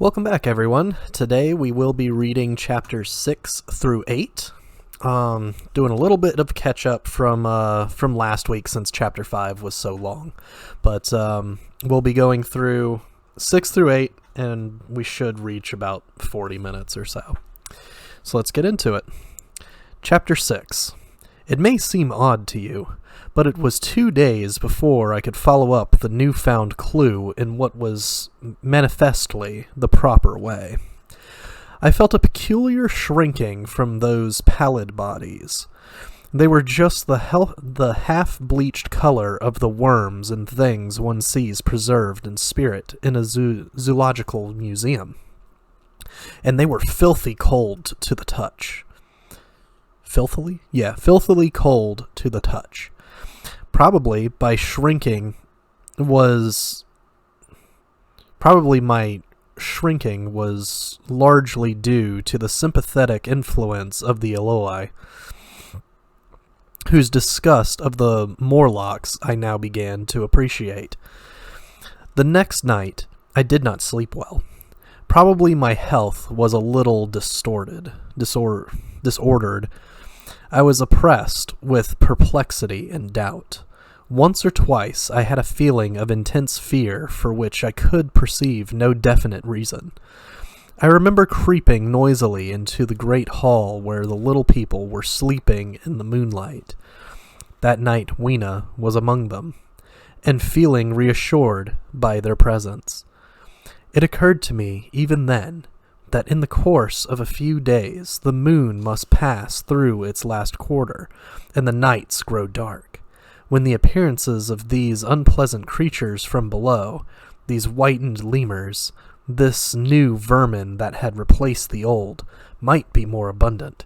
Welcome back, everyone. Today we will be reading chapters 6 through 8. Doing a little bit of catch up from last week since chapter 5 was so long. But we'll be going through 6 through 8, and we should reach about 40 minutes or so. So let's get into it. Chapter 6. It may seem odd to you, but it was 2 days before I could follow up the newfound clue in what was manifestly the proper way. I felt a peculiar shrinking from those pallid bodies. They were just the half-bleached color of the worms and things one sees preserved in spirit in a zoological museum. And they were filthy cold to the touch. Filthily? Yeah, filthily cold to the touch. Probably my shrinking was largely due to the sympathetic influence of the Eloi, whose disgust of the Morlocks I now began to appreciate. The next night, I did not sleep well. Probably my health was a little disordered. I was oppressed with perplexity and doubt. Once or twice I had a feeling of intense fear for which I could perceive no definite reason. I remember creeping noisily into the great hall where the little people were sleeping in the moonlight. That night Weena was among them, and feeling reassured by their presence. It occurred to me, even then, that in the course of a few days the moon must pass through its last quarter, and the nights grow dark, when the appearances of these unpleasant creatures from below, these whitened lemurs, this new vermin that had replaced the old, might be more abundant.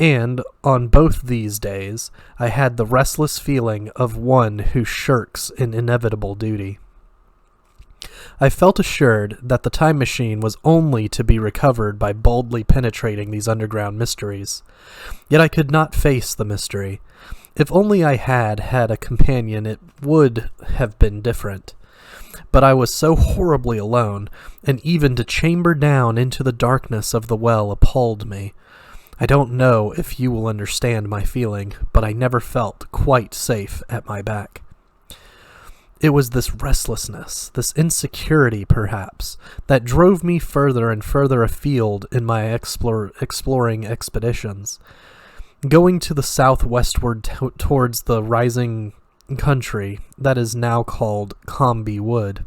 And on both these days I had the restless feeling of one who shirks an inevitable duty. I felt assured that the time machine was only to be recovered by boldly penetrating these underground mysteries. Yet I could not face the mystery. If only I had had a companion, it would have been different. But I was so horribly alone, and even to chamber down into the darkness of the well appalled me. I don't know if you will understand my feeling, but I never felt quite safe at my back. It was this restlessness, this insecurity perhaps, that drove me further and further afield in my exploring expeditions. Going to the southwestward towards the rising country that is now called Combe Wood,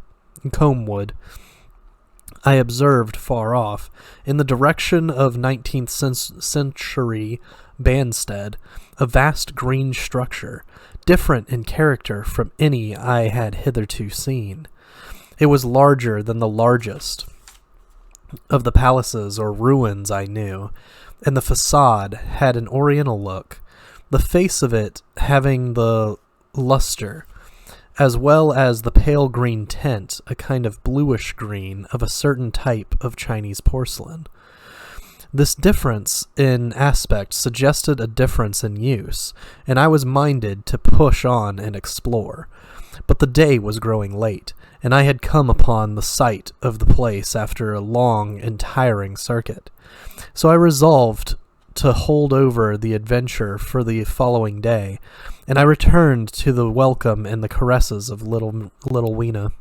I observed far off, in the direction of 19th century Banstead, a vast green structure, different in character from any I had hitherto seen. It was larger than the largest of the palaces or ruins I knew, and the facade had an oriental look, the face of it having the luster, as well as the pale green tint, a kind of bluish green of a certain type of Chinese porcelain. This difference in aspect suggested a difference in use, and I was minded to push on and explore. But the day was growing late, and I had come upon the site of the place after a long and tiring circuit. So I resolved to hold over the adventure for the following day, and I returned to the welcome and the caresses of little Weena.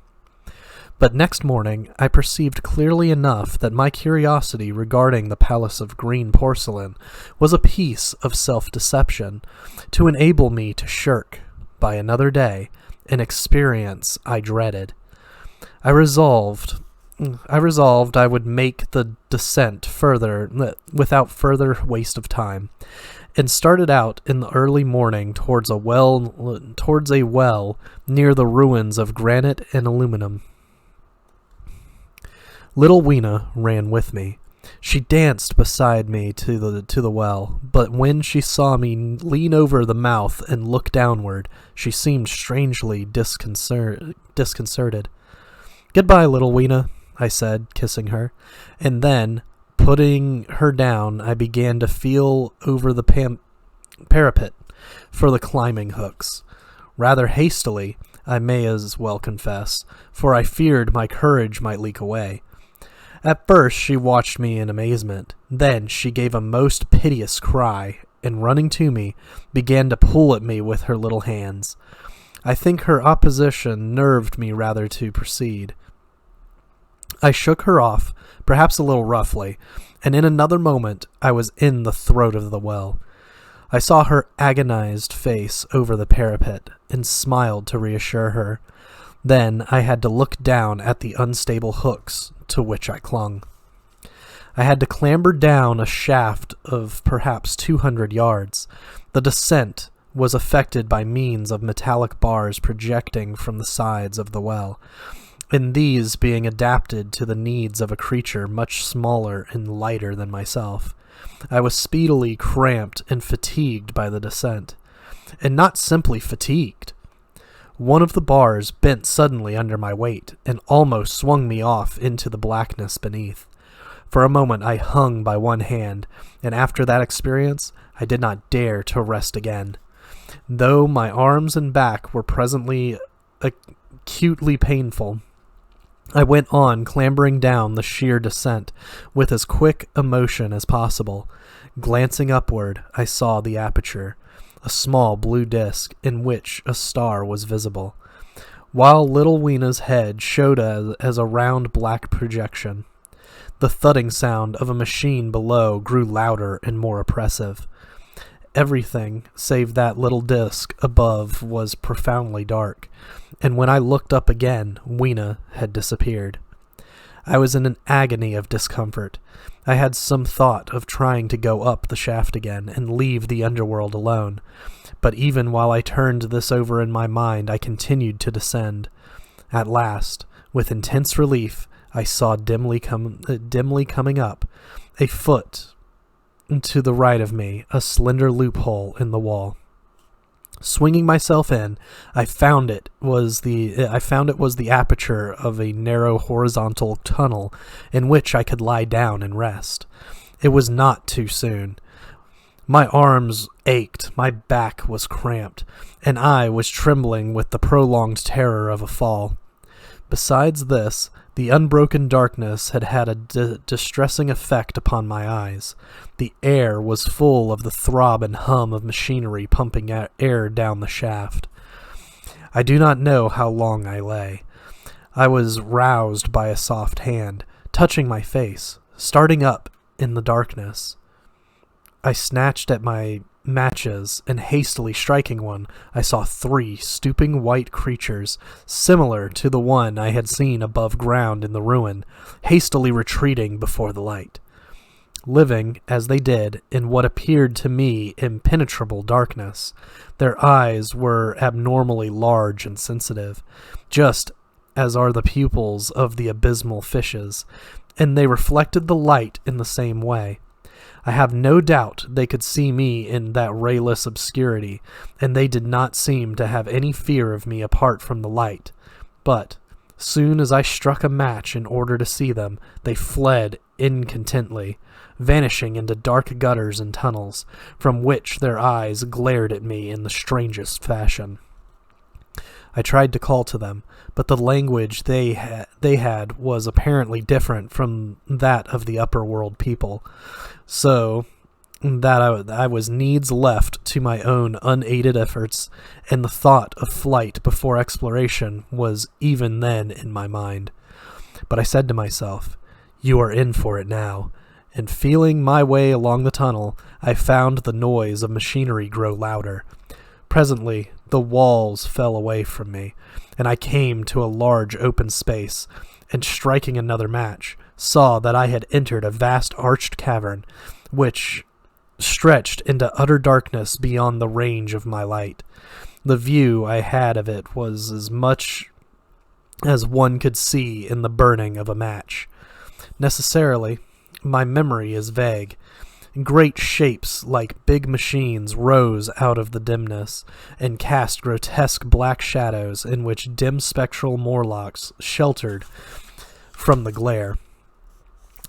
But next morning I perceived clearly enough that my curiosity regarding the palace of green porcelain was a piece of self-deception, to enable me to shirk, by another day, an experience I dreaded. I resolved I would make the descent further without further waste of time, and started out in the early morning towards a well near the ruins of granite and aluminum. Little Weena ran with me. She danced beside me to the well, but when she saw me lean over the mouth and look downward, she seemed strangely disconcerted. "Goodbye, little Weena," I said, kissing her, and then, putting her down, I began to feel over the parapet for the climbing hooks. Rather hastily, I may as well confess, for I feared my courage might leak away. At first she watched me in amazement. Then she gave a most piteous cry, and running to me, began to pull at me with her little hands. I think her opposition nerved me rather to proceed. I shook her off, perhaps a little roughly, and in another moment I was in the throat of the well. I saw her agonized face over the parapet, and smiled to reassure her. Then I had to look down at the unstable hooks to which I clung. I had to clamber down a shaft of perhaps 200 yards. The descent was effected by means of metallic bars projecting from the sides of the well, and these being adapted to the needs of a creature much smaller and lighter than myself. I was speedily cramped and fatigued by the descent, and not simply fatigued. One of the bars bent suddenly under my weight and almost swung me off into the blackness beneath. For a moment I hung by one hand, and after that experience I did not dare to rest again. Though my arms and back were presently acutely painful, I went on clambering down the sheer descent with as quick a motion as possible. Glancing upward, I saw the aperture, a small blue disk in which a star was visible, while little Weena's head showed as a round black projection. The thudding sound of a machine below grew louder and more oppressive. Everything save that little disk above was profoundly dark, and when I looked up again, Weena had disappeared. I was in an agony of discomfort. I had some thought of trying to go up the shaft again and leave the underworld alone, but even while I turned this over in my mind, I continued to descend. At last, with intense relief, I saw dimly coming up, a foot to the right of me, a slender loophole in the wall. Swinging myself in, I found it was the aperture of a narrow horizontal tunnel in which I could lie down and rest. It was not too soon. My arms ached, my back was cramped, and I was trembling with the prolonged terror of a fall. Besides this, the unbroken darkness had had a distressing effect upon my eyes. The air was full of the throb and hum of machinery pumping air down the shaft. I do not know how long I lay. I was roused by a soft hand, touching my face, starting up in the darkness. I snatched at my matches, and hastily striking one, I saw 3 stooping white creatures, similar to the one I had seen above ground in the ruin, hastily retreating before the light. Living, as they did, in what appeared to me impenetrable darkness, their eyes were abnormally large and sensitive, just as are the pupils of the abysmal fishes, and they reflected the light in the same way. I have no doubt they could see me in that rayless obscurity, and they did not seem to have any fear of me apart from the light. But, soon as I struck a match in order to see them, they fled incontinently, vanishing into dark gutters and tunnels, from which their eyes glared at me in the strangest fashion. I tried to call to them, but the language they had was apparently different from that of the upper world people, so that I was needs left to my own unaided efforts, and the thought of flight before exploration was even then in my mind. But I said to myself, "You are in for it now," and feeling my way along the tunnel, I found the noise of machinery grow louder. Presently, the walls fell away from me, and I came to a large open space, and striking another match, saw that I had entered a vast arched cavern, which stretched into utter darkness beyond the range of my light. The view I had of it was as much as one could see in the burning of a match. Necessarily, my memory is vague. Great shapes like big machines rose out of the dimness and cast grotesque black shadows in which dim spectral Morlocks sheltered from the glare.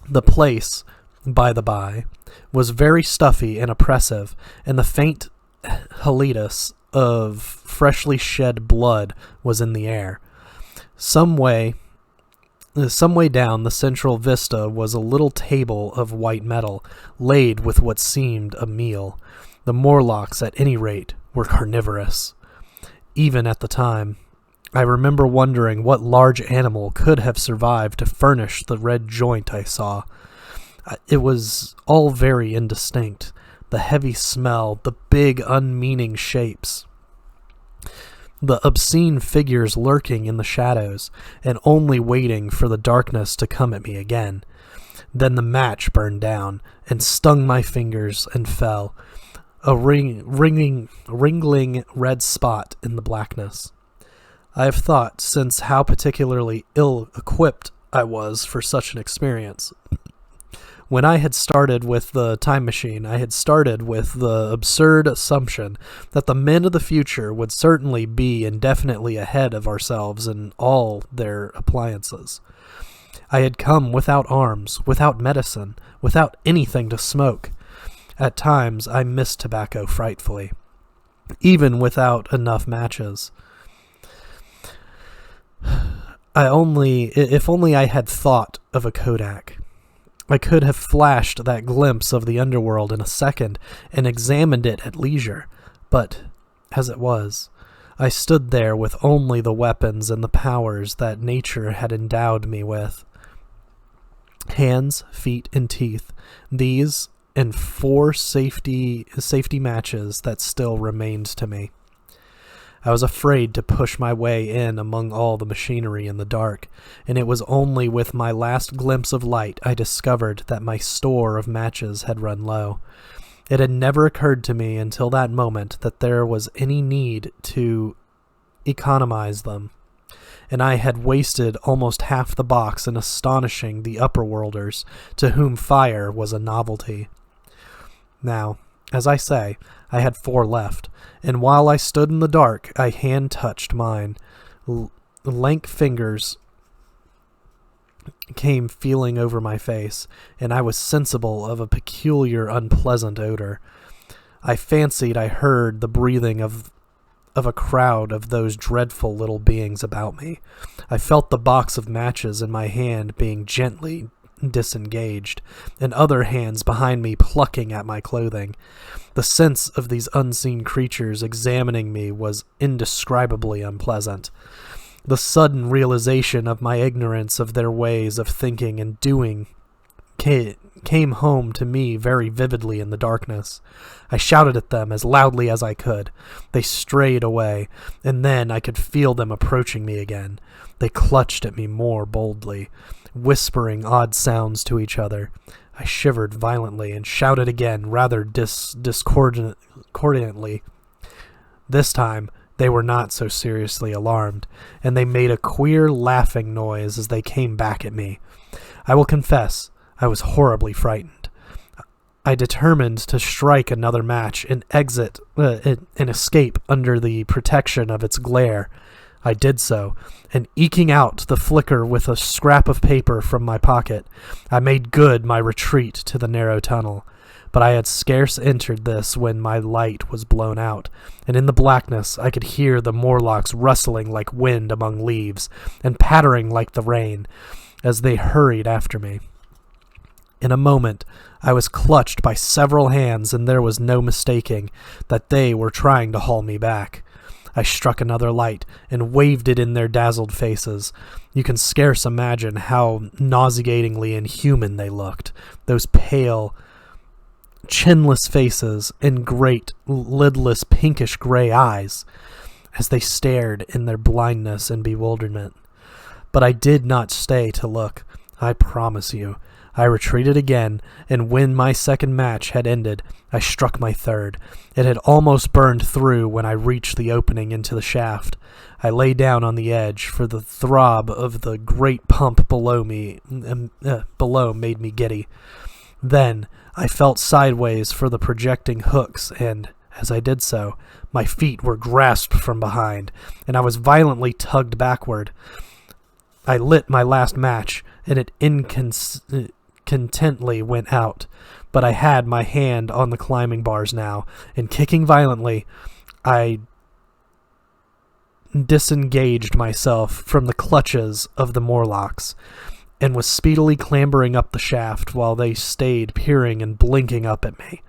The place, by the by, was very stuffy and oppressive, and the faint halitus of freshly shed blood was in the air. Some way Some way down the central vista was a little table of white metal, laid with what seemed a meal. The Morlocks, at any rate, were carnivorous. Even at the time, I remember wondering what large animal could have survived to furnish the red joint I saw. It was all very indistinct. The heavy smell, the big, unmeaning shapes, the obscene figures lurking in the shadows and only waiting for the darkness to come at me again. Then the match burned down and stung my fingers and fell, a wriggling red spot in the blackness. I have thought since how particularly ill-equipped I was for such an experience. When I had started with the time machine, I had started with the absurd assumption that the men of the future would certainly be indefinitely ahead of ourselves in all their appliances. I had come without arms, without medicine, without anything to smoke. At times I missed tobacco frightfully, even without enough matches. If only I had thought of a Kodak. I could have flashed that glimpse of the underworld in a second and examined it at leisure, but, as it was, I stood there with only the weapons and the powers that nature had endowed me with. Hands, feet, and teeth, these and 4 safety matches that still remained to me. I was afraid to push my way in among all the machinery in the dark, and it was only with my last glimpse of light I discovered that my store of matches had run low. It had never occurred to me until that moment that there was any need to economize them, and I had wasted almost half the box in astonishing the upperworlders, to whom fire was a novelty. Now, as I say, I had 4 left, and while I stood in the dark, I hand-touched mine. Lank fingers came feeling over my face, and I was sensible of a peculiar, unpleasant odor. I fancied I heard the breathing of a crowd of those dreadful little beings about me. I felt the box of matches in my hand being gently disengaged, and other hands behind me plucking at my clothing. The sense of these unseen creatures examining me was indescribably unpleasant. The sudden realization of my ignorance of their ways of thinking and doing came home to me very vividly in the darkness. I shouted at them as loudly as I could. They strayed away, and then I could feel them approaching me again. They clutched at me more boldly, whispering odd sounds to each other. I shivered violently and shouted again, rather discordantly. This time, they were not so seriously alarmed, and they made a queer laughing noise as they came back at me. I will confess, I was horribly frightened. I determined to strike another match and escape under the protection of its glare. I did so, and eking out the flicker with a scrap of paper from my pocket, I made good my retreat to the narrow tunnel. But I had scarce entered this when my light was blown out, and in the blackness I could hear the Morlocks rustling like wind among leaves, and pattering like the rain, as they hurried after me. In a moment I was clutched by several hands, and there was no mistaking that they were trying to haul me back. I struck another light and waved it in their dazzled faces. You can scarce imagine how nauseatingly inhuman they looked, those pale, chinless faces and great, lidless, pinkish-gray eyes, as they stared in their blindness and bewilderment. But I did not stay to look, I promise you. I retreated again, and when my second match had ended, I struck my third. It had almost burned through when I reached the opening into the shaft. I lay down on the edge, for the throb of the great pump below made me giddy. Then I felt sideways for the projecting hooks, and, as I did so, my feet were grasped from behind, and I was violently tugged backward. I lit my last match, and it incontinently went out, but I had my hand on the climbing bars now, and kicking violently, I disengaged myself from the clutches of the Morlocks, and was speedily clambering up the shaft while they stayed peering and blinking up at me.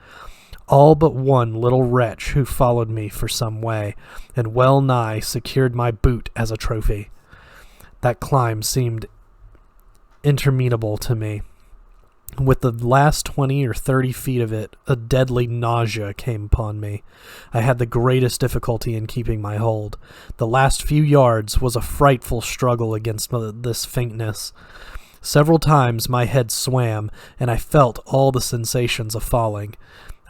All but one little wretch who followed me for some way, and well nigh secured my boot as a trophy. That climb seemed interminable to me. With the last 20 or 30 feet of it, a deadly nausea came upon me. I had the greatest difficulty in keeping my hold. The last few yards was a frightful struggle against this faintness. Several times my head swam, and I felt all the sensations of falling.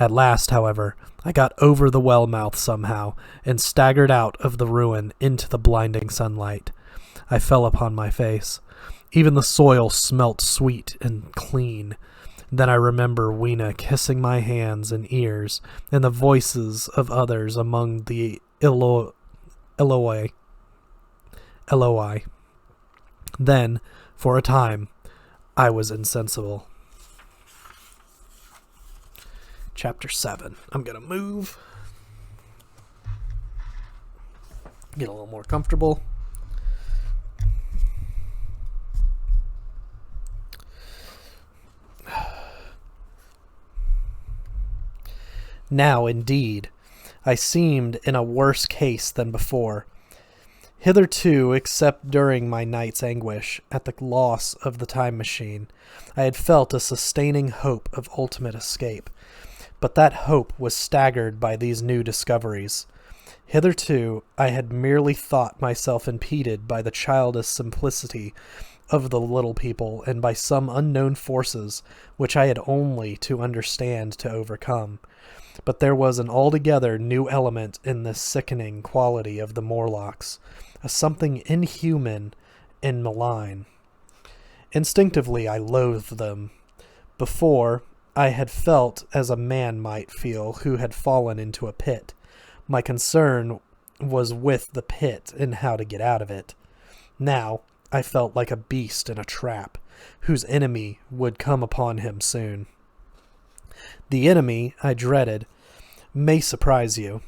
At last, however, I got over the well mouth somehow, and staggered out of the ruin into the blinding sunlight. I fell upon my face. Even the soil smelt sweet and clean. Then I remember Weena kissing my hands and ears, and the voices of others among the Eloi. Then, for a time, I was insensible. Chapter 7. I'm going to move. Get a little more comfortable. Now, indeed, I seemed in a worse case than before. Hitherto, except during my night's anguish at the loss of the time machine, I had felt a sustaining hope of ultimate escape. But that hope was staggered by these new discoveries. Hitherto, I had merely thought myself impeded by the childish simplicity of the little people and by some unknown forces which I had only to understand to overcome. But there was an altogether new element in this sickening quality of the Morlocks, a something inhuman and malign. Instinctively I loathed them. Before, I had felt as a man might feel who had fallen into a pit. My concern was with the pit and how to get out of it. Now, I felt like a beast in a trap, whose enemy would come upon him soon. The enemy I dreaded may surprise you.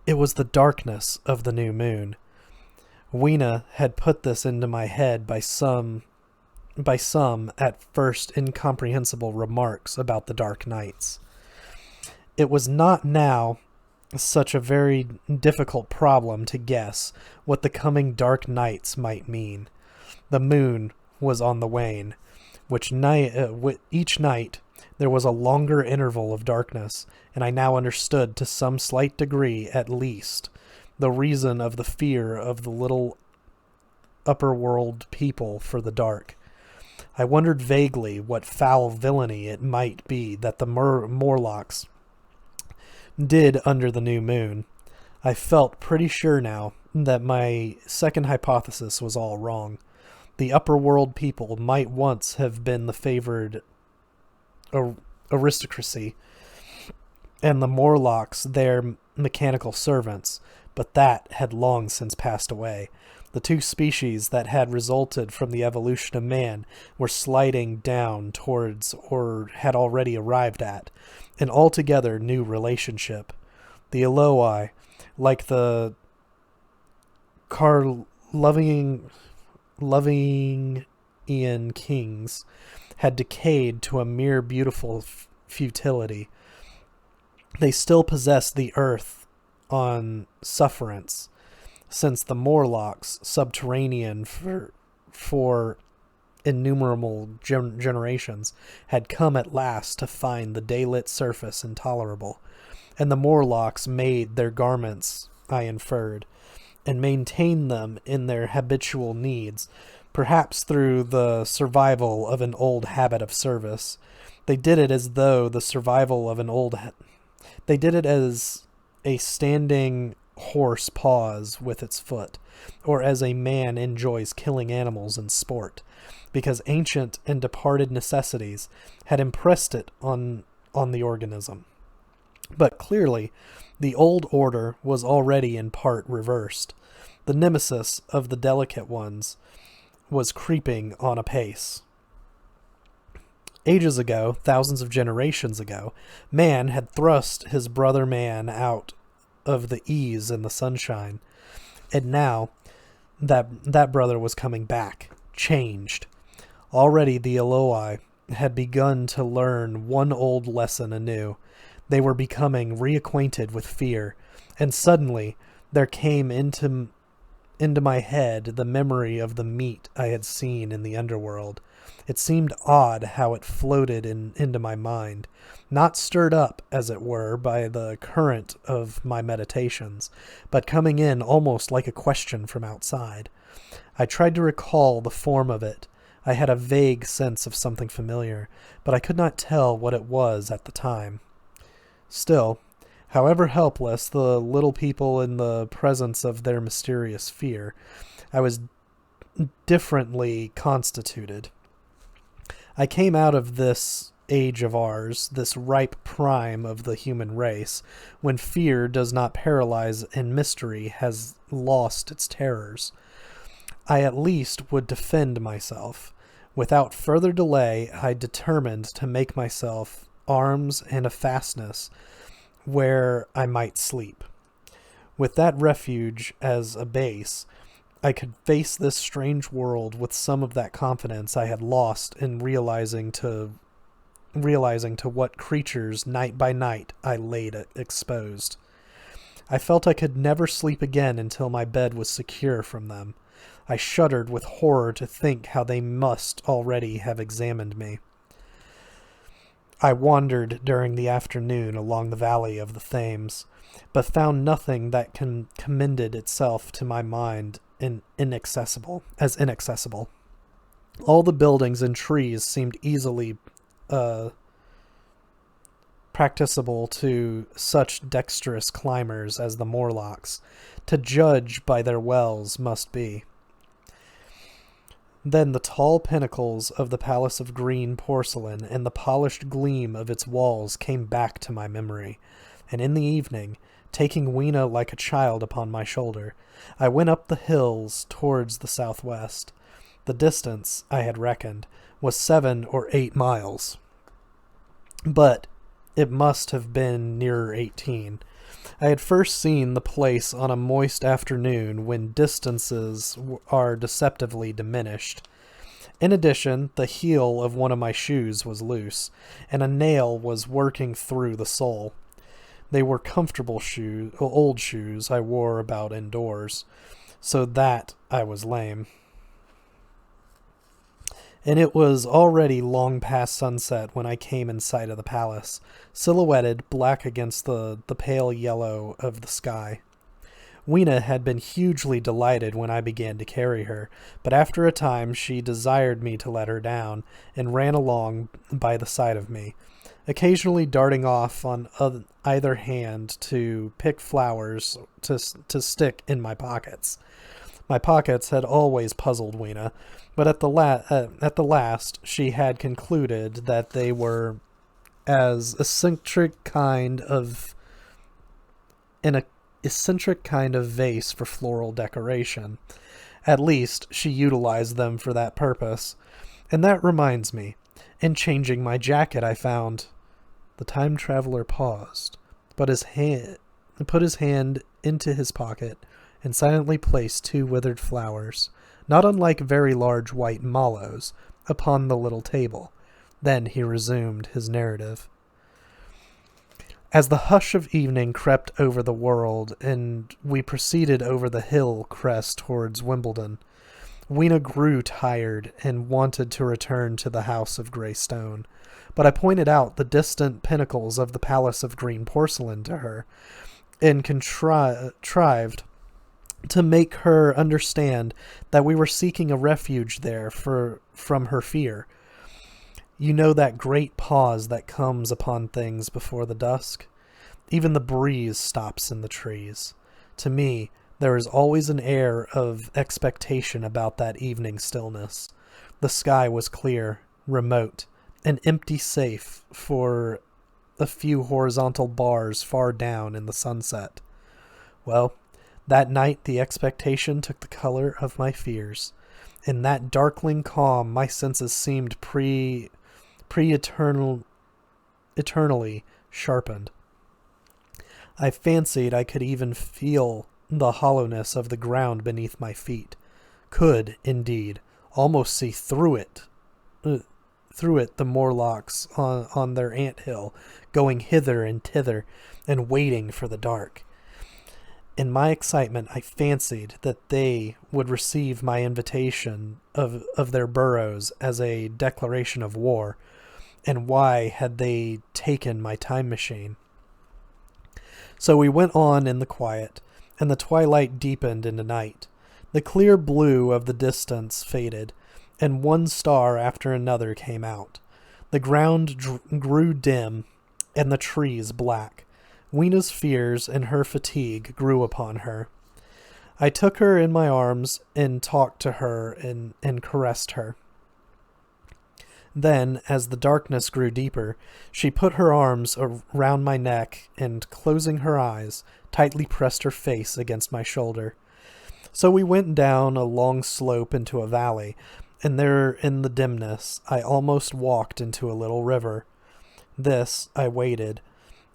It was the darkness of the new moon. Weena had put this into my head by some at first incomprehensible remarks about the dark nights. It was not now such a very difficult problem to guess what the coming dark nights might mean. The moon was on the wane, each night there was a longer interval of darkness, and I now understood to some slight degree at least the reason of the fear of the little upper world people for the dark. I wondered vaguely what foul villainy it might be that the Morlocks did under the new moon. I felt pretty sure now that my second hypothesis was all wrong. The upper world people might once have been the favored aristocracy, and the Morlocks their mechanical servants, but that had long since passed away. The two species that had resulted from the evolution of man were sliding down towards, or had already arrived at, an altogether new relationship. The Eloi, like the Loving-Ian kings, had decayed to a mere beautiful futility. They still possessed the earth on sufferance, since the Morlocks, subterranean for innumerable generations, had come at last to find the daylit surface intolerable, and the Morlocks made their garments, I inferred, and maintained them in their habitual needs, perhaps through the survival of an old habit of service. They did it as though the survival of an old... They did it as a standing horse paws with its foot, or as a man enjoys killing animals in sport, because ancient and departed necessities had impressed it on the organism. But clearly, the old order was already in part reversed. The nemesis of the delicate ones was creeping on apace. Ages ago, thousands of generations ago, man had thrust his brother man out of the ease and the sunshine. And now that brother was coming back, changed. Already the Eloi had begun to learn one old lesson anew. They were becoming reacquainted with fear, and suddenly there came into my head the memory of the meat I had seen in the underworld. It seemed odd how it floated into my mind, not stirred up, as it were, by the current of my meditations, but coming in almost like a question from outside. I tried to recall the form of it. I had a vague sense of something familiar, but I could not tell what it was at the time. Still, however helpless the little people in the presence of their mysterious fear, I was differently constituted. I came out of this age of ours, this ripe prime of the human race, when fear does not paralyze and mystery has lost its terrors. I at least would defend myself. Without further delay, I determined to make myself arms and a fastness where I might sleep. With that refuge as a base, I could face this strange world with some of that confidence I had lost in realizing to what creatures night by night I laid exposed. I felt I could never sleep again until my bed was secure from them. I shuddered with horror to think how they must already have examined me. I wandered during the afternoon along the valley of the Thames, but found nothing that commended itself to my mind inaccessible. All the buildings and trees seemed easily practicable to such dexterous climbers as the Morlocks, to judge by their wells must be. Then the tall pinnacles of the Palace of Green Porcelain and the polished gleam of its walls came back to my memory, and in the evening, taking Weena like a child upon my shoulder, I went up the hills towards the southwest. The distance, I had reckoned, was 7 or 8 miles, but it must have been nearer 18. I had first seen the place on a moist afternoon when distances are deceptively diminished. In addition, the heel of one of my shoes was loose, and a nail was working through the sole. They were comfortable old shoes I wore about indoors, so that I was lame. And it was already long past sunset when I came in sight of the palace, silhouetted black against the pale yellow of the sky. Weena had been hugely delighted when I began to carry her, but after a time she desired me to let her down, and ran along by the side of me, occasionally darting off on either hand to pick flowers to stick in my pockets. My pockets had always puzzled Weena, but at the last she had concluded that they were an eccentric kind of vase for floral decoration. At least she utilized them for that purpose. And that reminds me, in changing my jacket I found... The time traveler paused, put his hand into his pocket, and silently placed 2 withered flowers, not unlike very large white mallows, upon the little table. Then he resumed his narrative. As the hush of evening crept over the world, and we proceeded over the hill crest towards Wimbledon, Weena grew tired and wanted to return to the house of grey stone, but I pointed out the distant pinnacles of the Palace of Green Porcelain to her, and contrived to make her understand that we were seeking a refuge there from her fear. You know that great pause that comes upon things before the dusk? Even the breeze stops in the trees. To me, there is always an air of expectation about that evening stillness. The sky was clear, remote, an empty safe for a few horizontal bars far down in the sunset. Well, that night the expectation took the color of my fears. In that darkling calm my senses seemed eternally sharpened. I fancied I could even feel the hollowness of the ground beneath my feet, could, indeed, almost see through it the Morlocks on their anthill, going hither and thither, and waiting for the dark. In my excitement, I fancied that they would receive my invitation of their burrows as a declaration of war, and why had they taken my time machine? So we went on in the quiet, and the twilight deepened into night. The clear blue of the distance faded, and one star after another came out. The ground grew dim, and the trees black. Weena's fears and her fatigue grew upon her. I took her in my arms and talked to her and caressed her. Then, as the darkness grew deeper, she put her arms around my neck and, closing her eyes, tightly pressed her face against my shoulder. So we went down a long slope into a valley, and there in the dimness I almost walked into a little river. This I waded,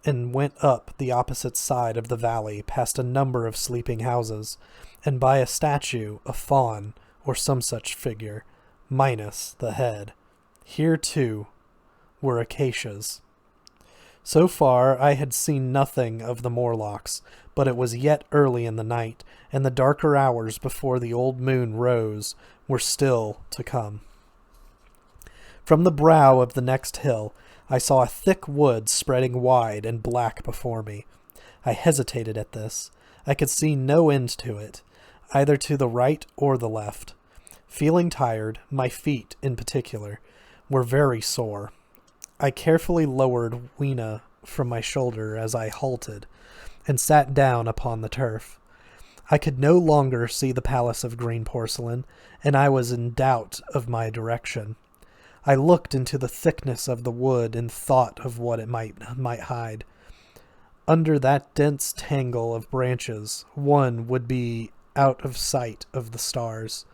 and went up the opposite side of the valley past a number of sleeping houses, and by a statue, a faun, or some such figure, minus the head. Here, too, were acacias. So far I had seen nothing of the Morlocks, but it was yet early in the night, and the darker hours before the old moon rose were still to come. From the brow of the next hill, I saw a thick wood spreading wide and black before me. I hesitated at this. I could see no end to it, either to the right or the left. Feeling tired, my feet, in particular, were very sore. I carefully lowered Weena from my shoulder as I halted, and sat down upon the turf. I could no longer see the palace of green porcelain, and I was in doubt of my direction. I looked into the thickness of the wood and thought of what it might hide. Under that dense tangle of branches, one would be out of sight of the stars.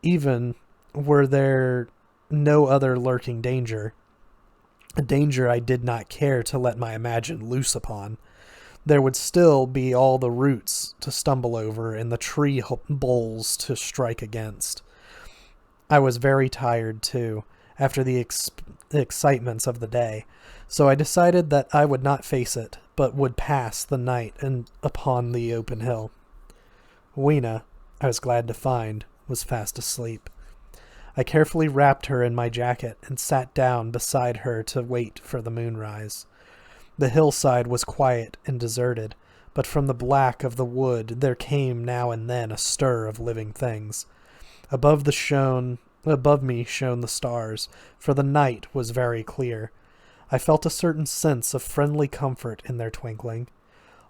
Even were there no other lurking danger, a danger I did not care to let my imagination loose upon, there would still be all the roots to stumble over and the tree boles to strike against. I was very tired, too, after the excitements of the day, so I decided that I would not face it, but would pass the night upon the open hill. Weena, I was glad to find, was fast asleep. I carefully wrapped her in my jacket and sat down beside her to wait for the moonrise. The hillside was quiet and deserted, but from the black of the wood there came now and then a stir of living things. Above me shone the stars, for the night was very clear. I felt a certain sense of friendly comfort in their twinkling.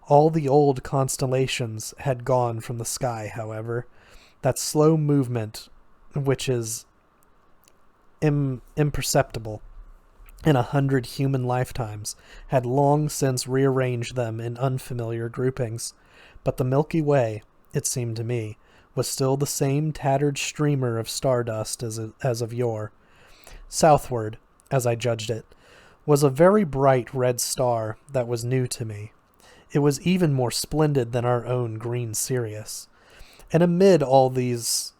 All the old constellations had gone from the sky, however. That slow movement, which is imperceptible in 100 human lifetimes, had long since rearranged them in unfamiliar groupings. But the Milky Way, it seemed to me, was still the same tattered streamer of stardust as of yore. Southward, as I judged it, was a very bright red star that was new to me. It was even more splendid than our own green Sirius. And amid all these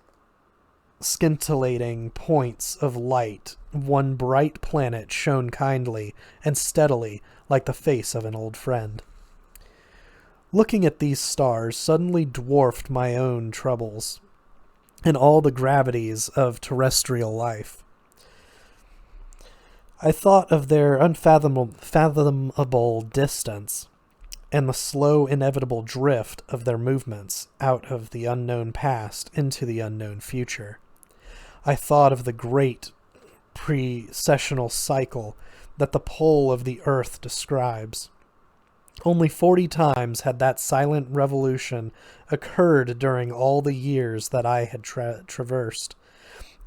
scintillating points of light, one bright planet shone kindly and steadily like the face of an old friend. Looking at these stars suddenly dwarfed my own troubles and all the gravities of terrestrial life. I thought of their unfathomable distance and the slow, inevitable drift of their movements out of the unknown past into the unknown future. I thought of the great precessional cycle that the pole of the earth describes. Only 40 times had that silent revolution occurred during all the years that I had traversed.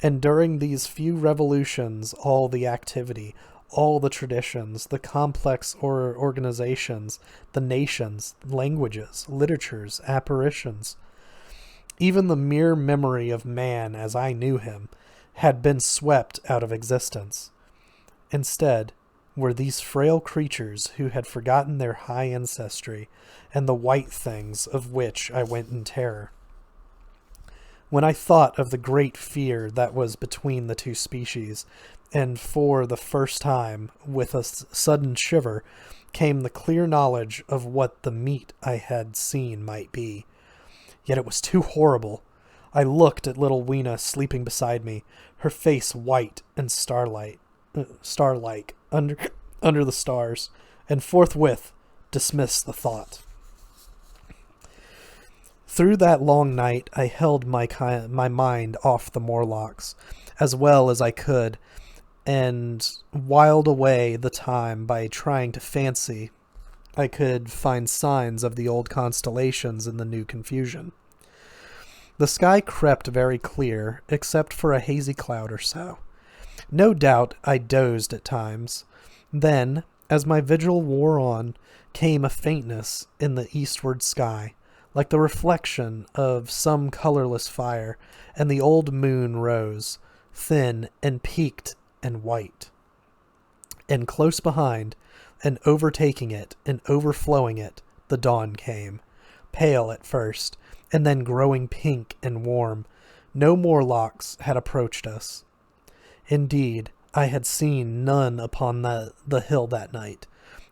And during these few revolutions, all the activity, all the traditions, the complex organizations, the nations, languages, literatures, apparitions, even the mere memory of man as I knew him, had been swept out of existence. Instead, were these frail creatures who had forgotten their high ancestry and the white things of which I went in terror. When I thought of the great fear that was between the two species, and for the first time, with a sudden shiver, came the clear knowledge of what the meat I had seen might be. Yet it was too horrible. I looked at little Weena sleeping beside me, her face white and starlike under the stars, and forthwith dismissed the thought. Through that long night I held my mind off the Morlocks as well as I could, and whiled away the time by trying to fancy I could find signs of the old constellations in the new confusion. The sky crept very clear, except for a hazy cloud or so. No doubt I dozed at times. Then, as my vigil wore on, came a faintness in the eastward sky, like the reflection of some colorless fire, and the old moon rose, thin and peaked and white. And close behind, and overtaking it, and overflowing it, the dawn came, pale at first, and then growing pink and warm. No Morlocks had approached us. Indeed, I had seen none upon the hill that night,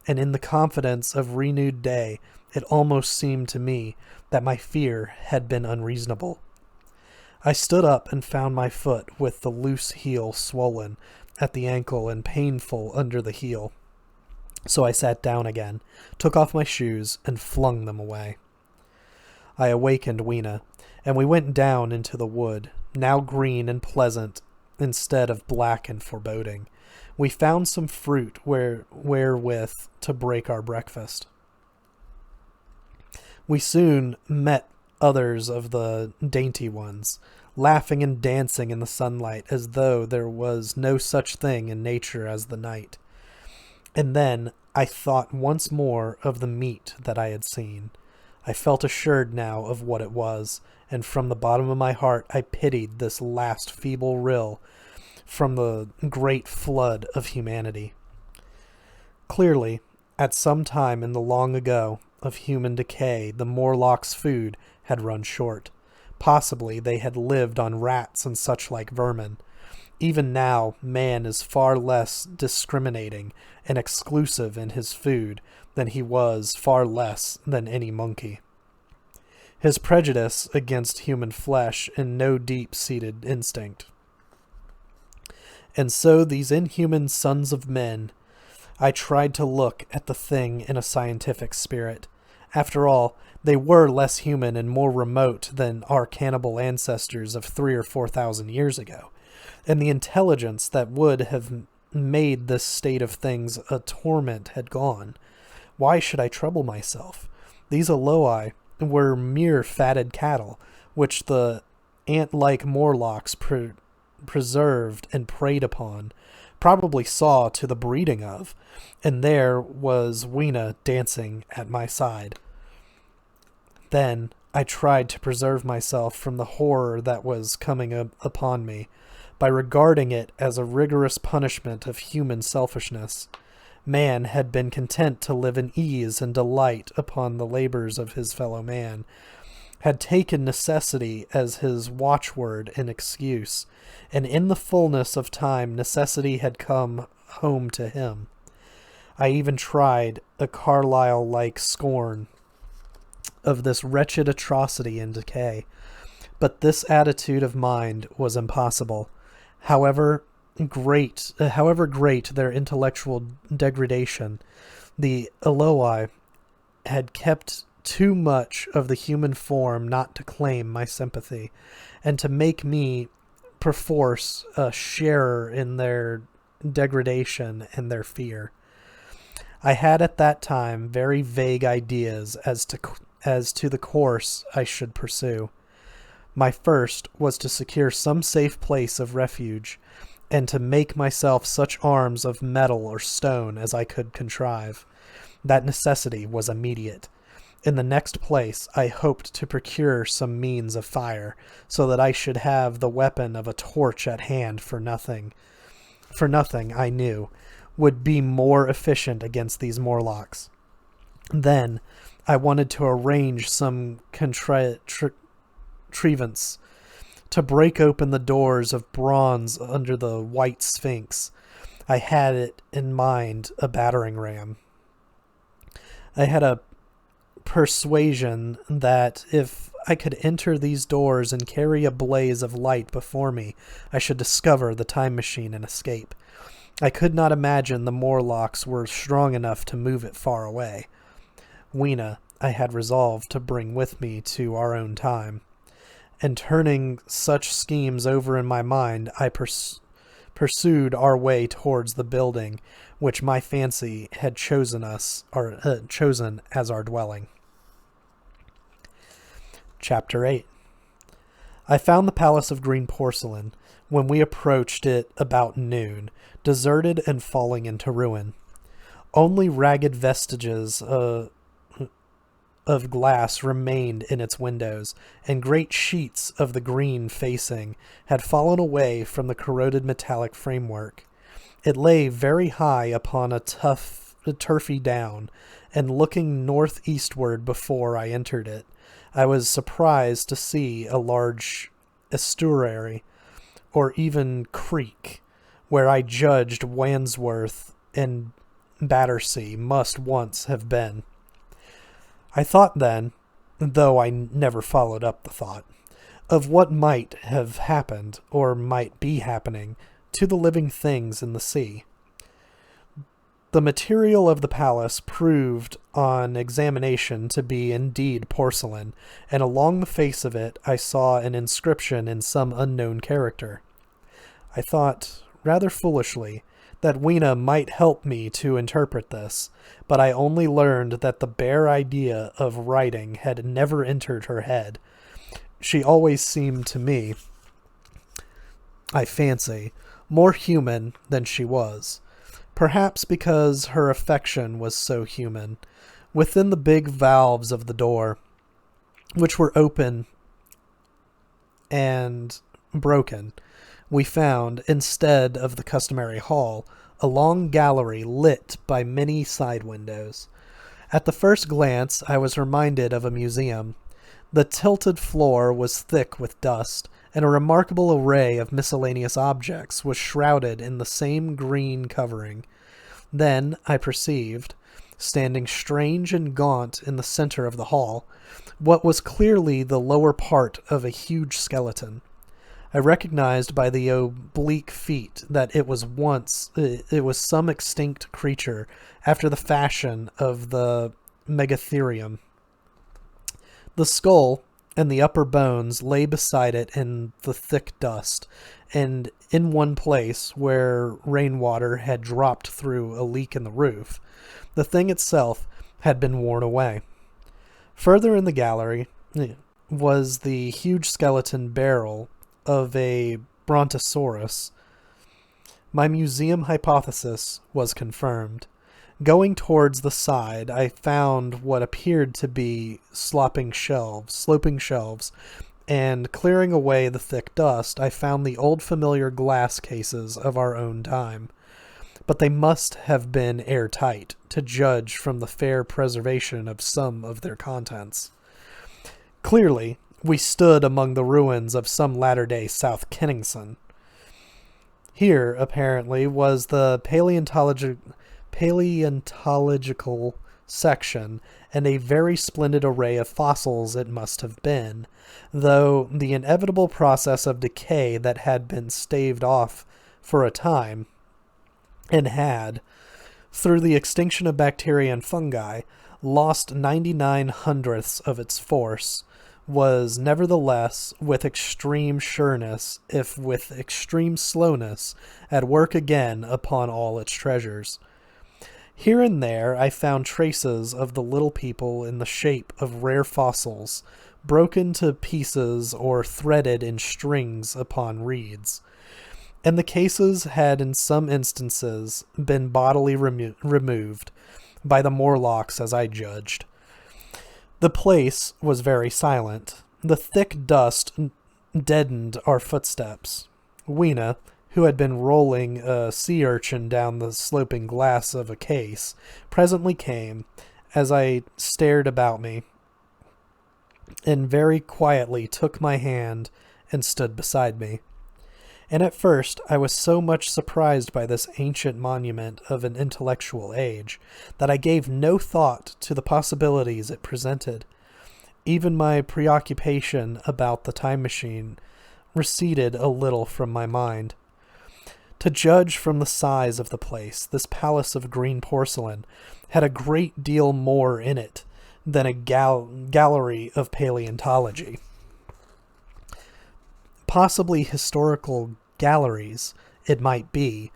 and in the confidence of renewed day, it almost seemed to me that my fear had been unreasonable. I stood up and found my foot with the loose heel swollen at the ankle and painful under the heel. So I sat down again, took off my shoes, and flung them away. I awakened Weena, and we went down into the wood, now green and pleasant instead of black and foreboding. We found some fruit wherewith to break our breakfast. We soon met others of the dainty ones, laughing and dancing in the sunlight as though there was no such thing in nature as the night. And then I thought once more of the meat that I had seen. I felt assured now of what it was, and from the bottom of my heart I pitied this last feeble rill from the great flood of humanity. Clearly, at some time in the long ago of human decay, the Morlocks' food had run short. Possibly they had lived on rats and such like vermin. Even now, man is far less discriminating and exclusive in his food than he was far less than any monkey. His prejudice against human flesh in no deep-seated instinct. And so these inhuman sons of men, I tried to look at the thing in a scientific spirit. After all, they were less human and more remote than our cannibal ancestors of 3,000 or 4,000 years ago, and the intelligence that would have made this state of things a torment had gone. Why should I trouble myself? These Eloi were mere fatted cattle, which the ant-like Morlocks preserved and preyed upon, probably saw to the breeding of, and there was Weena dancing at my side. Then I tried to preserve myself from the horror that was coming upon me, by regarding it as a rigorous punishment of human selfishness. Man had been content to live in ease and delight upon the labors of his fellow man, had taken necessity as his watchword and excuse, and in the fullness of time necessity had come home to him. I even tried a Carlyle-like scorn of this wretched atrocity and decay, but this attitude of mind was impossible. However great their intellectual degradation, the Eloi had kept too much of the human form not to claim my sympathy, and to make me, perforce, a sharer in their degradation and their fear. I had at that time very vague ideas as to the course I should pursue. My first was to secure some safe place of refuge, and to make myself such arms of metal or stone as I could contrive. That necessity was immediate. In the next place, I hoped to procure some means of fire, so that I should have the weapon of a torch at hand for nothing. For nothing, I knew, would be more efficient against these Morlocks. Then, I wanted to arrange some contrivance to break open the doors of bronze under the White Sphinx. I had it in mind a battering ram. I had a persuasion that if I could enter these doors and carry a blaze of light before me, I should discover the time machine and escape. I could not imagine the Morlocks were strong enough to move it far away. Weena I had resolved to bring with me to our own time, and turning such schemes over in my mind, I pursued our way towards the building which my fancy had chosen as our dwelling. Chapter 8. I found the Palace of Green Porcelain when we approached it about noon, deserted and falling into ruin. Only ragged vestiges of glass remained in its windows, and great sheets of the green facing had fallen away from the corroded metallic framework. It lay very high upon a turfy down, and looking northeastward before I entered it, I was surprised to see a large estuary, or even creek, where I judged Wandsworth and Battersea must once have been. I thought then, though I never followed up the thought, of what might have happened, or might be happening, to the living things in the sea. The material of the palace proved on examination to be indeed porcelain, and along the face of it I saw an inscription in some unknown character. I thought, rather foolishly, that Weena might help me to interpret this, but I only learned that the bare idea of writing had never entered her head. She always seemed to me, I fancy, more human than she was. Perhaps because her affection was so human. Within the big valves of the door, which were open and broken, we found, instead of the customary hall, a long gallery lit by many side windows. At the first glance, I was reminded of a museum. The tilted floor was thick with dust, and a remarkable array of miscellaneous objects was shrouded in the same green covering. Then I perceived, standing strange and gaunt in the center of the hall, what was clearly the lower part of a huge skeleton. I recognized by the oblique feet that it was some extinct creature after the fashion of the Megatherium. The skull and the upper bones lay beside it in the thick dust, and in one place, where rainwater had dropped through a leak in the roof, the thing itself had been worn away. Further in the gallery was the huge skeleton barrel of a brontosaurus. My museum hypothesis was confirmed. Going towards the side, I found what appeared to be sloping shelves, and clearing away the thick dust, I found the old familiar glass cases of our own time. But they must have been airtight, to judge from the fair preservation of some of their contents. Clearly, we stood among the ruins of some latter-day South Kennington. Here, apparently, was the paleontological section, and a very splendid array of fossils it must have been, though the inevitable process of decay that had been staved off for a time, and had, through the extinction of bacteria and fungi, lost 99 hundredths of its force, was nevertheless, with extreme sureness, if with extreme slowness, at work again upon all its treasures. Here and there I found traces of the little people in the shape of rare fossils, broken to pieces or threaded in strings upon reeds. And the cases had in some instances been bodily removed, by the Morlocks as I judged. The place was very silent. The thick dust deadened our footsteps. Weena, who had been rolling a sea urchin down the sloping glass of a case, presently came, as I stared about me, and very quietly took my hand and stood beside me. And at first I was so much surprised by this ancient monument of an intellectual age that I gave no thought to the possibilities it presented. Even my preoccupation about the time machine receded a little from my mind. To judge from the size of the place, this palace of green porcelain had a great deal more in it than a gallery of paleontology. Possibly historical galleries, it might be,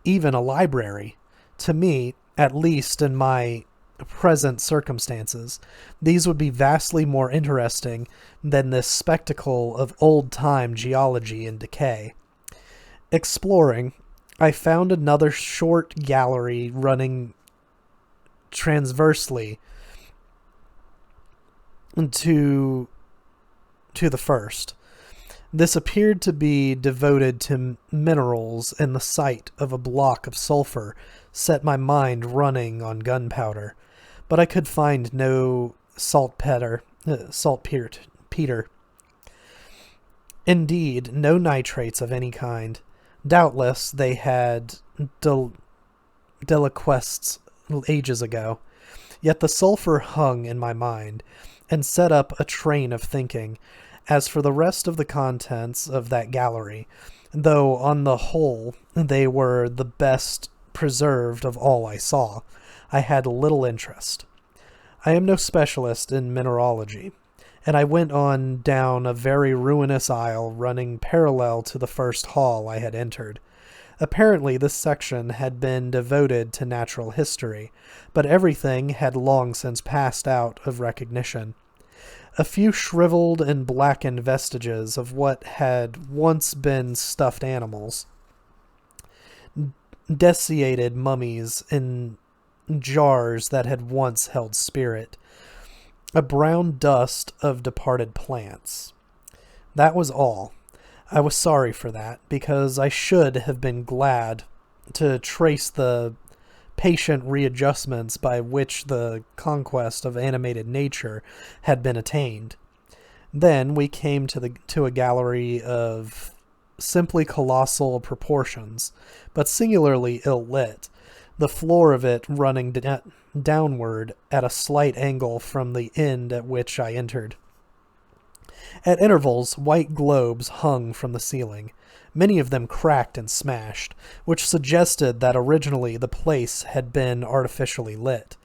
even a library. To me, at least in my present circumstances, these would be vastly more interesting than this spectacle of old-time geology in decay. Exploring, I found another short gallery running transversely to the first. This appeared to be devoted to minerals, and the sight of a block of sulfur set my mind running on gunpowder, but I could find no saltpeter. Indeed, no nitrates of any kind. Doubtless they had deliquesced ages ago. Yet the sulfur hung in my mind, and set up a train of thinking. As for the rest of the contents of that gallery, though on the whole they were the best preserved of all I saw, I had little interest. I am no specialist in mineralogy, and I went on down a very ruinous aisle running parallel to the first hall I had entered. Apparently this section had been devoted to natural history, but everything had long since passed out of recognition. A few shriveled and blackened vestiges of what had once been stuffed animals, desiccated mummies in jars that had once held spirit, a brown dust of departed plants. That was all. I was sorry for that, because I should have been glad to trace the patient readjustments by which the conquest of animated nature had been attained. Then we came to a gallery of simply colossal proportions, but singularly ill-lit, the floor of it running downward at a slight angle from the end at which I entered. At intervals, white globes hung from the ceiling, many of them cracked and smashed, which suggested that originally the place had been artificially lit.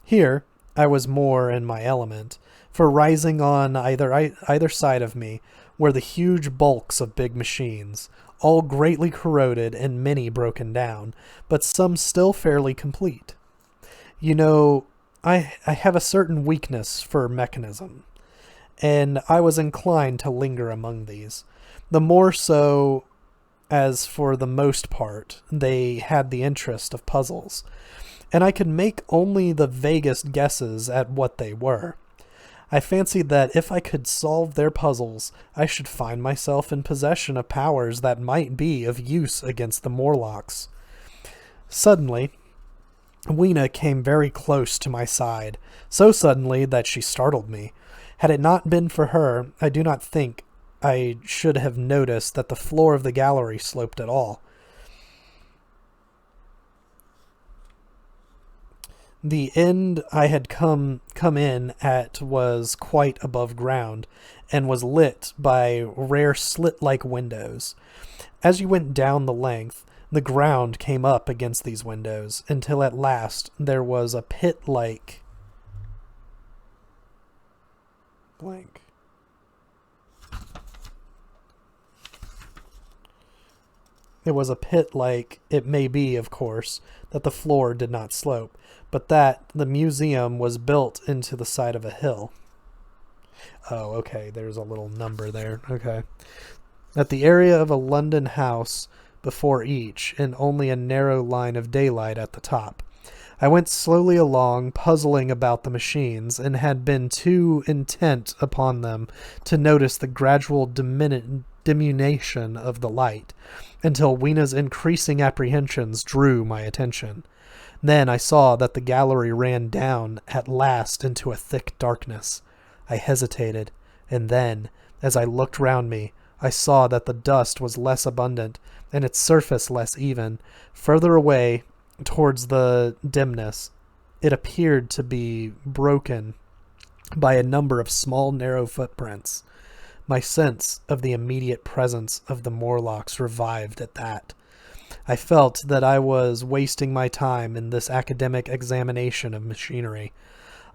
Here I was more in my element, for rising on either side of me were the huge bulks of big machines, all greatly corroded and many broken down, but some still fairly complete. You know, I have a certain weakness for mechanism, and I was inclined to linger among these. The more so as for the most part they had the interest of puzzles, and I could make only the vaguest guesses at what they were. I fancied that if I could solve their puzzles, I should find myself in possession of powers that might be of use against the Morlocks. Suddenly, Weena came very close to my side, so suddenly that she startled me. Had it not been for her, I do not think I should have noticed that the floor of the gallery sloped at all. The end I had come in at was quite above ground, and was lit by rare slit-like windows. As you went down the length, the ground came up against these windows, until at last there was a pit-like blank. It was a pit like it may be, of course, that the floor did not slope, but that the museum was built into the side of a hill. Oh, okay, there's a little number there. Okay. At the area of a London house before each, and only a narrow line of daylight at the top. I went slowly along, puzzling about the machines, and had been too intent upon them to notice the gradual diminution of the light, until Weena's increasing apprehensions drew my attention. Then I saw that the gallery ran down at last into a thick darkness. I hesitated, and then, as I looked round me, I saw that the dust was less abundant, and its surface less even. Further away, towards the dimness, it appeared to be broken by a number of small, narrow footprints. My sense of the immediate presence of the Morlocks revived at that. I felt that I was wasting my time in this academic examination of machinery.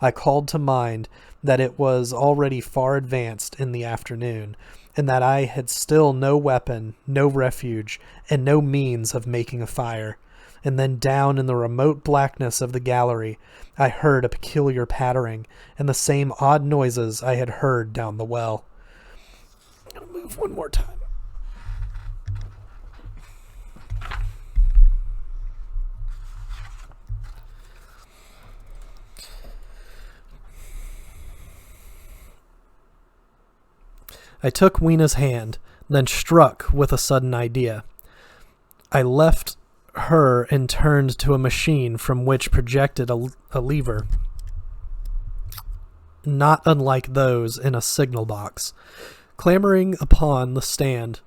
I called to mind that it was already far advanced in the afternoon, and that I had still no weapon, no refuge, and no means of making a fire. And then down in the remote blackness of the gallery, I heard a peculiar pattering, and the same odd noises I had heard down the well. I'm going to move one more time. I took Weena's hand, then struck with a sudden idea. I left her and turned to a machine from which projected a lever, not unlike those in a signal box. Clambering upon the stand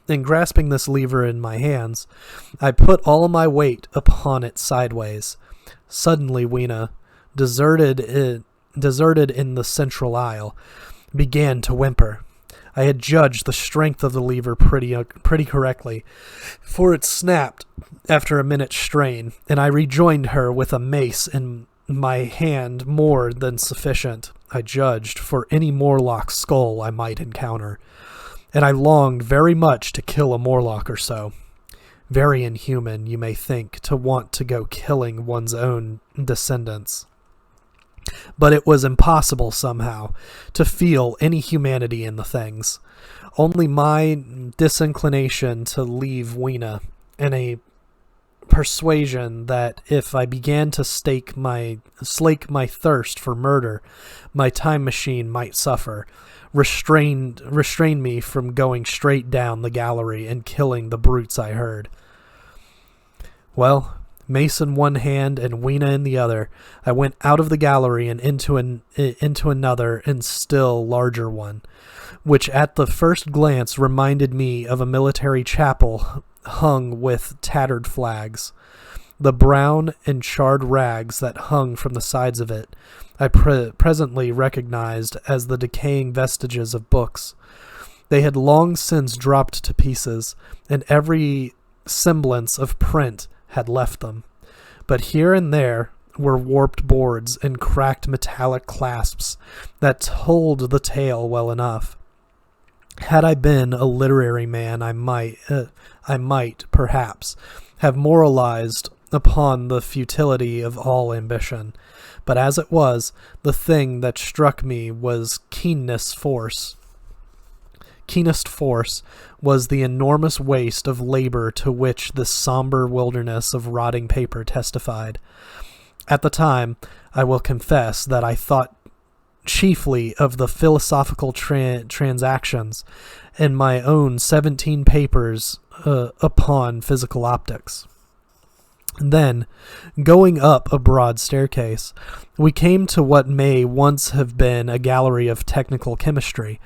and grasping this lever in my hands, I put all my weight upon it sideways. Suddenly Weena, deserted in the central aisle, began to whimper. I had judged the strength of the lever pretty correctly, for it snapped after a minute's strain, and I rejoined her with a mace in my hand more than sufficient, I judged, for any Morlock skull I might encounter. And I longed very much to kill a Morlock or so. Very inhuman, you may think, to want to go killing one's own descendants. But it was impossible, somehow, to feel any humanity in the things. Only my disinclination to leave Weena, and a persuasion that if I began to slake my thirst for murder, my time machine might suffer, restrained me from going straight down the gallery and killing the brutes I heard. Well, mace in one hand and Weena in the other, I went out of the gallery and into another and still larger one, which at the first glance reminded me of a military chapel hung with tattered flags. The brown and charred rags that hung from the sides of it I presently recognized as the decaying vestiges of books. They had long since dropped to pieces, and every semblance of print had left them, but here and there were warped boards and cracked metallic clasps that told the tale well enough. Had I been a literary man, I might, perhaps, have moralized upon the futility of all ambition, but as it was, the thing that struck me was keenest force was the enormous waste of labor to which this somber wilderness of rotting paper testified. At the time, I will confess that I thought chiefly of the philosophical transactions in my own 17 papers upon physical optics. Then, going up a broad staircase, we came to what may once have been a gallery of technical chemistry,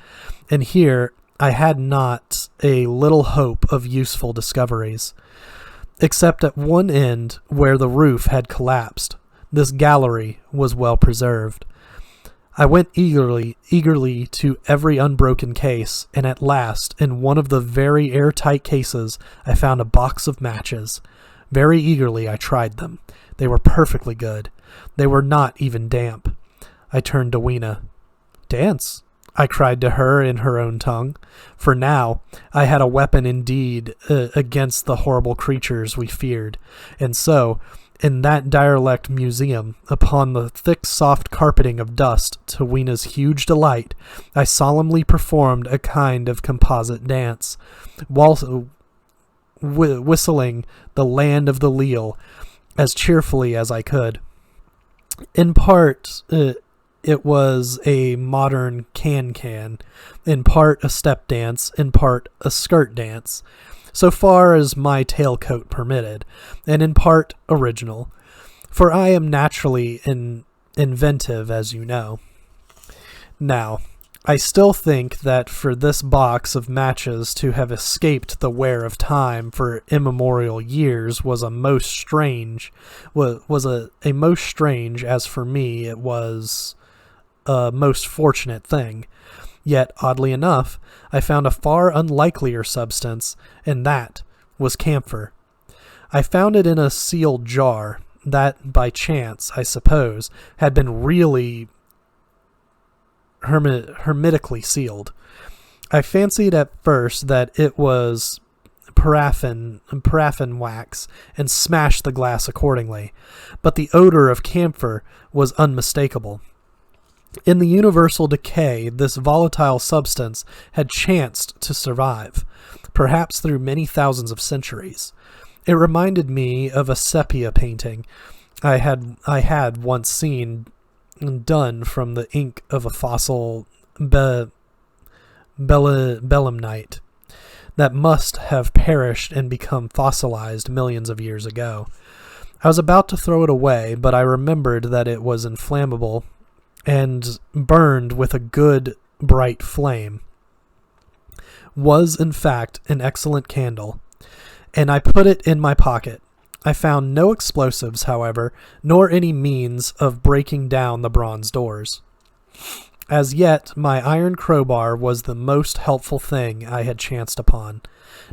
and here I had not a little hope of useful discoveries. Except at one end where the roof had collapsed, this gallery was well preserved. I went eagerly to every unbroken case, and at last, in one of the very airtight cases, I found a box of matches. Very eagerly I tried them. They were perfectly good. They were not even damp. I turned to Weena. "Dance," I cried to her in her own tongue, for now I had a weapon indeed against the horrible creatures we feared, and so, in that derelict museum, upon the thick soft carpeting of dust, to Weena's huge delight, I solemnly performed a kind of composite dance, while whistling "The Land of the Leal" as cheerfully as I could. In part it was a modern can-can, in part a step dance, in part a skirt dance, so far as my tailcoat permitted, and in part original, for I am naturally inventive, as you know. Now, I still think that for this box of matches to have escaped the wear of time for immemorial years was a most strange, as for me it was a most fortunate thing. Yet, oddly enough, I found a far unlikelier substance, and that was camphor. I found it in a sealed jar that, by chance, I suppose, had been really hermetically sealed. I fancied at first that it was paraffin wax, and smashed the glass accordingly, but the odor of camphor was unmistakable. In the universal decay, this volatile substance had chanced to survive, perhaps through many thousands of centuries. It reminded me of a sepia painting I had once seen done from the ink of a fossil belemnite that must have perished and become fossilized millions of years ago. I was about to throw it away, but I remembered that it was inflammable and burned with a good, bright flame. Was, in fact, an excellent candle, and I put it in my pocket. I found no explosives, however, nor any means of breaking down the bronze doors. As yet, my iron crowbar was the most helpful thing I had chanced upon.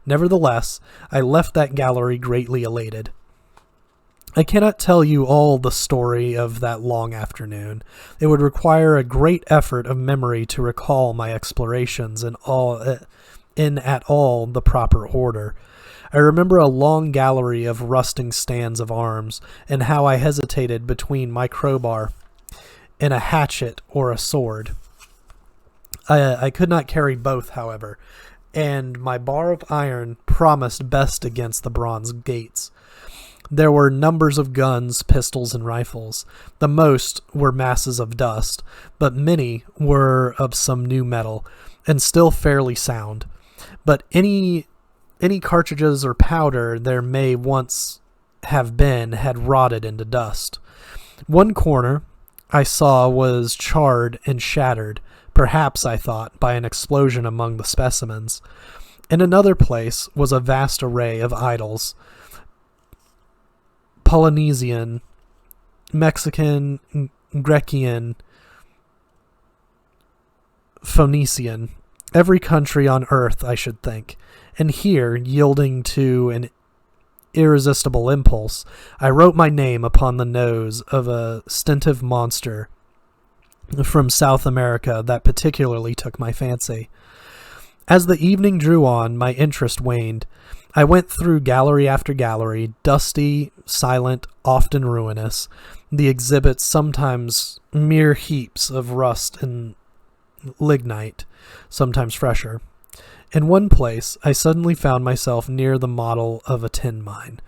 Nevertheless, I left that gallery greatly elated. I cannot tell you all the story of that long afternoon. It would require a great effort of memory to recall my explorations in at all the proper order. I remember a long gallery of rusting stands of arms, and how I hesitated between my crowbar and a hatchet or a sword. I could not carry both, however, and my bar of iron promised best against the bronze gates. There were numbers of guns, pistols, and rifles. The most were masses of dust, but many were of some new metal, and still fairly sound. But any cartridges or powder there may once have been had rotted into dust. One corner I saw was charred and shattered, perhaps, I thought, by an explosion among the specimens. In another place was a vast array of idols, Polynesian, Mexican, Grecian, Phoenician, every country on earth, I should think. And here, yielding to an irresistible impulse, I wrote my name upon the nose of a stentive monster from South America that particularly took my fancy. As the evening drew on, my interest waned. I went through gallery after gallery, dusty, silent, often ruinous, the exhibits sometimes mere heaps of rust and lignite, sometimes fresher. In one place, I suddenly found myself near the model of a tin mine,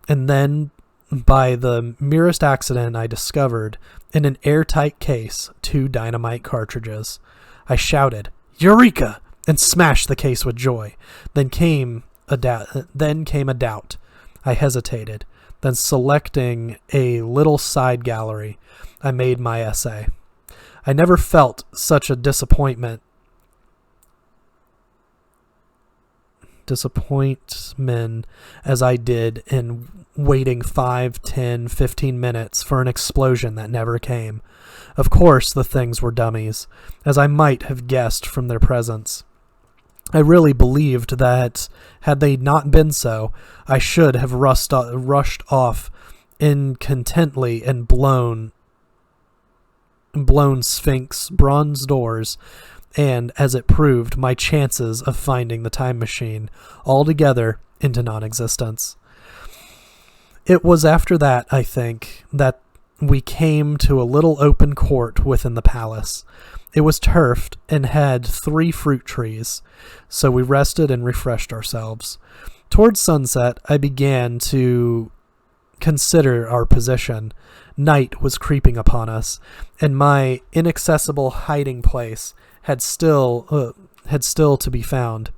and then, by the merest accident, I discovered, in an airtight case, 2 dynamite cartridges. I shouted, "Eureka!" and smashed the case with joy. Then came a doubt. I hesitated. Then, selecting a little side gallery, I made my essay. I never felt such a disappointment as I did in waiting 5, 10, 15 minutes for an explosion that never came. Of course the things were dummies, as I might have guessed from their presence. I really believed that, had they not been so, I should have rushed off incontently and blown Sphinx bronze doors, and, as it proved, my chances of finding the time machine altogether into non-existence. It was after that, I think, that we came to a little open court within the palace. It was turfed and had 3 fruit trees, so we rested and refreshed ourselves. Towards sunset, I began to consider our position. Night was creeping upon us, and my inaccessible hiding place had still to be found.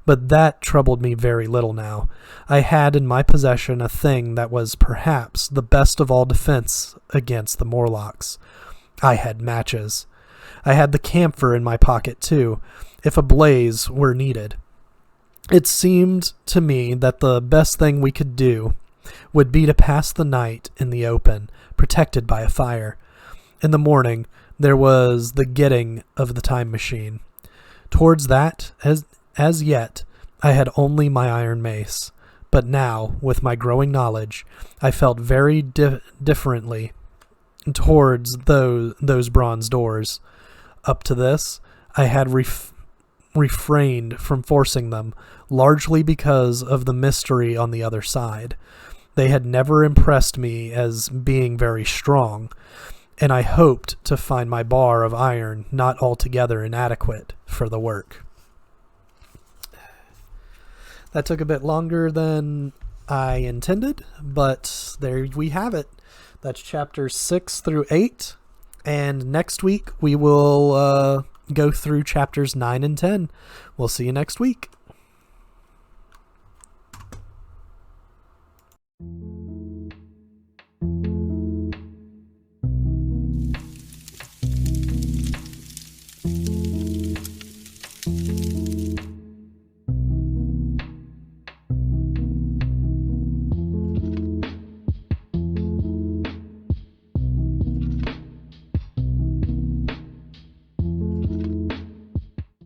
But that troubled me very little now. I had in my possession a thing that was perhaps the best of all defense against the Morlocks. I had matches. I had the camphor in my pocket too, if a blaze were needed. It seemed to me that the best thing we could do would be to pass the night in the open, protected by a fire. In the morning, there was the getting of the time machine. Towards that, as yet, I had only my iron mace, but now, with my growing knowledge, I felt very differently towards those bronze doors. Up to this, I had refrained from forcing them, largely because of the mystery on the other side. They had never impressed me as being very strong, and I hoped to find my bar of iron not altogether inadequate for the work. That took a bit longer than I intended, but there we have it. That's chapters 6 through 8, and next week we will go through chapters 9 and 10. We'll see you next week.